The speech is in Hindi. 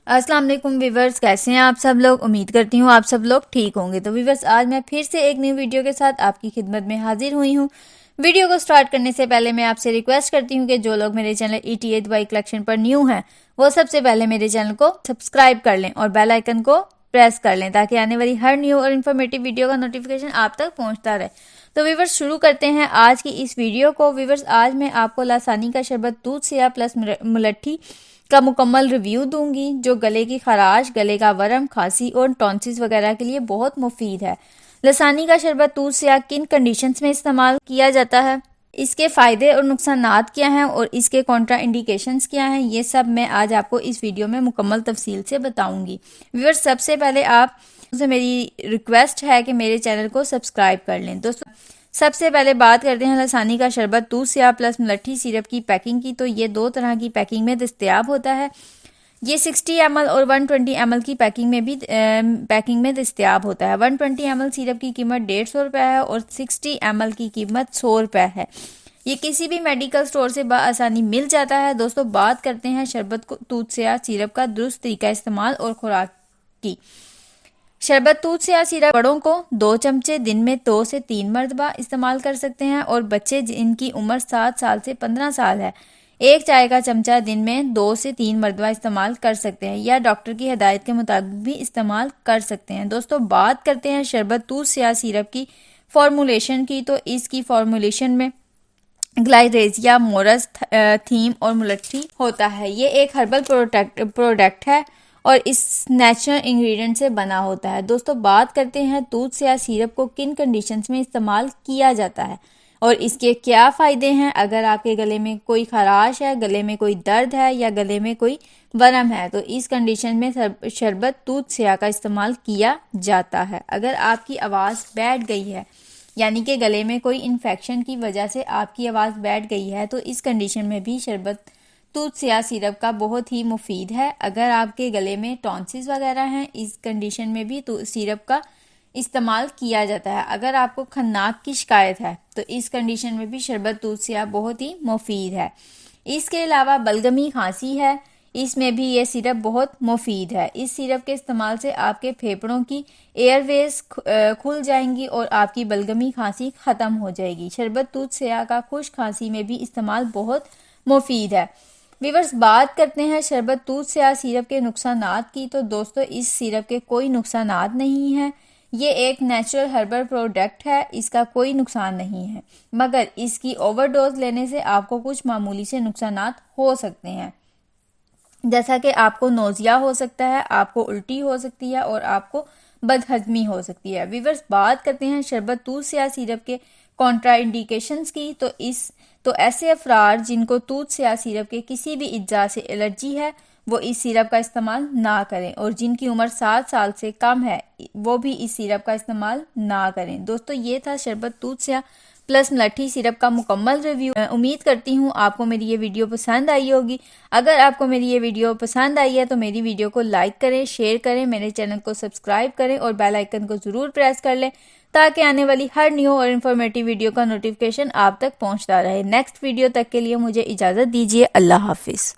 अस्सलाम वालेकुम व्यूवर्स, कैसे हैं आप सब लोग। उम्मीद करती हूँ आप सब लोग ठीक होंगे। तो व्यूवर्स, आज मैं फिर से एक न्यू वीडियो के साथ आपकी खिदमत में हाजिर हुई हूँ। वीडियो को स्टार्ट करने से पहले मैं आपसे रिक्वेस्ट करती हूँ कि जो लोग मेरे चैनल ETA दुबई कलेक्शन पर न्यू हैं वो सबसे पहले मेरे चैनल को सब्सक्राइब कर लें और बेल आइकन को प्रेस कर लें ताकि आने वाली हर न्यू और इन्फॉर्मेटिव वीडियो का नोटिफिकेशन आप तक पहुँचता रहे। तो व्यूवर्स, शुरू करते हैं आज की इस वीडियो को। व्यूवर्स, आज मैं आपको लासानी का शरबत दूध सिया प्लस मुलट्ठी का मुकम्मल रिव्यू दूंगी जो गले की खराश, गले का वरम, खांसी और टॉन्सिस वगैरह के लिए बहुत मुफीद है। लसानी का शरबत दूध सिया किन कंडीशंस में इस्तेमाल किया जाता है, इसके फ़ायदे और नुकसानात क्या हैं और इसके कॉन्ट्रा इंडिकेशंस क्या हैं, ये सब मैं आज आपको इस वीडियो में मुकम्मल तफसील से बताऊंगी। व्यूअर्स, सबसे पहले आप से मेरी रिक्वेस्ट है कि मेरे चैनल को सब्सक्राइब कर लें। दोस्तों, सबसे पहले बात करते हैं लसानी का शरबत दूध सिया प्लस मुलट्ठी सिरप की पैकिंग की। तो ये दो तरह की पैकिंग में दस्तयाब होता है। ये 60 ml और 120 ml की पैकिंग में दस्तयाब होता है। 120 ml सिरप की कीमत 150 रुपये है और 60 ml की कीमत 100 रुपये है। ये किसी भी मेडिकल स्टोर से बआसानी मिल जाता है। दोस्तों, बात करते हैं शरबत को दूध सिया सिरप का दुरुस्त तरीका इस्तेमाल और खुराक की। शरबत दूध सिया सिरप बड़ों को 2 चमचे दिन में 2 से 3 मरतबा इस्तेमाल कर सकते हैं और बच्चे जिनकी उम्र 7 साल से 15 साल है 1 चाय का चमचा दिन में 2 से 3 मरतबा इस्तेमाल कर सकते हैं या डॉक्टर की हिदायत के मुताबिक भी इस्तेमाल कर सकते हैं। दोस्तों, बात करते हैं शरबत दूध सिया सिरप की फॉर्मुलेशन की। तो इसकी फॉर्मुलेशन में ग्लाइरेजिया, मोरस, थीम और मुलट्ठी होता है। ये एक हर्बल प्रोडक्ट है और इस नेचुरल इंग्रेडिएंट से बना होता है। दोस्तों, बात करते हैं दूध सिया सिरप को किन कंडीशंस में इस्तेमाल किया जाता है और इसके क्या फ़ायदे हैं। अगर आपके गले में कोई खराश है, गले में कोई दर्द है या गले में कोई वरम है तो इस कंडीशन में शरबत दूध सिया का इस्तेमाल किया जाता है। अगर आपकी आवाज़ बैठ गई है, यानी कि गले में कोई इन्फेक्शन की वजह से आपकी आवाज़ बैठ गई है, तो इस कंडीशन में भी शरबत दूध सिया सिरप का बहुत ही मुफीद है। अगर आपके गले में टॉन्सिस वगैरह हैं, इस कंडीशन में भी तो सिरप का इस्तेमाल किया जाता है। अगर आपको खन्नाक की शिकायत है तो इस कंडीशन में भी शरबत दूध सिया बहुत ही मुफीद है। इसके अलावा बलगमी खांसी है, इसमें भी ये सिरप बहुत मुफीद है। इस सिरप के इस्तेमाल से आपके फेफड़ों की एयरवेज खुल जाएंगी और आपकी बलगमी खांसी ख़त्म हो जाएगी। शरबत दूध सिया का खुश्क खांसी में भी इस्तेमाल बहुत मुफीद है। व्यूअर्स, बात करते हैं शरबत दूध सिया सिरप के नुकसानात की। तो दोस्तों, इस सिरप के कोई नुकसानात नहीं है। ये एक नेचुरल हर्बल प्रोडक्ट है, इसका कोई नुकसान नहीं है, मगर इसकी ओवरडोज लेने से आपको कुछ मामूली से नुकसानात हो सकते हैं, जैसा कि आपको नोजिया हो सकता है, आपको उल्टी हो सकती है और आपको बदहजमी हो सकती है। व्यूअर्स, बात करते हैं शरबत दूध सिया सिरप के कॉन्ट्रा इंडिकेशंस की। तो ऐसे अफराद जिनको दूध सिया सिरप के किसी भी इज्जा से एलर्जी है वो इस सिरप का इस्तेमाल ना करें और जिनकी उम्र 7 साल से कम है वो भी इस सिरप का इस्तेमाल ना करें। दोस्तों, ये था शरबत दूध सिया प्लस मुलट्ठी सिरप का मुकम्मल रिव्यू। उम्मीद करती हूँ आपको मेरी ये वीडियो पसंद आई होगी। अगर आपको मेरी ये वीडियो पसंद आई है तो मेरी वीडियो को लाइक करें, शेयर करें, मेरे चैनल को सब्सक्राइब करें और बेल आइकन को ज़रूर प्रेस कर लें ताकि आने वाली हर न्यू और इन्फॉर्मेटिव वीडियो का नोटिफिकेशन आप तक पहुँचता रहे। नेक्स्ट वीडियो तक के लिए मुझे इजाज़त दीजिए। अल्लाह हाफिज़।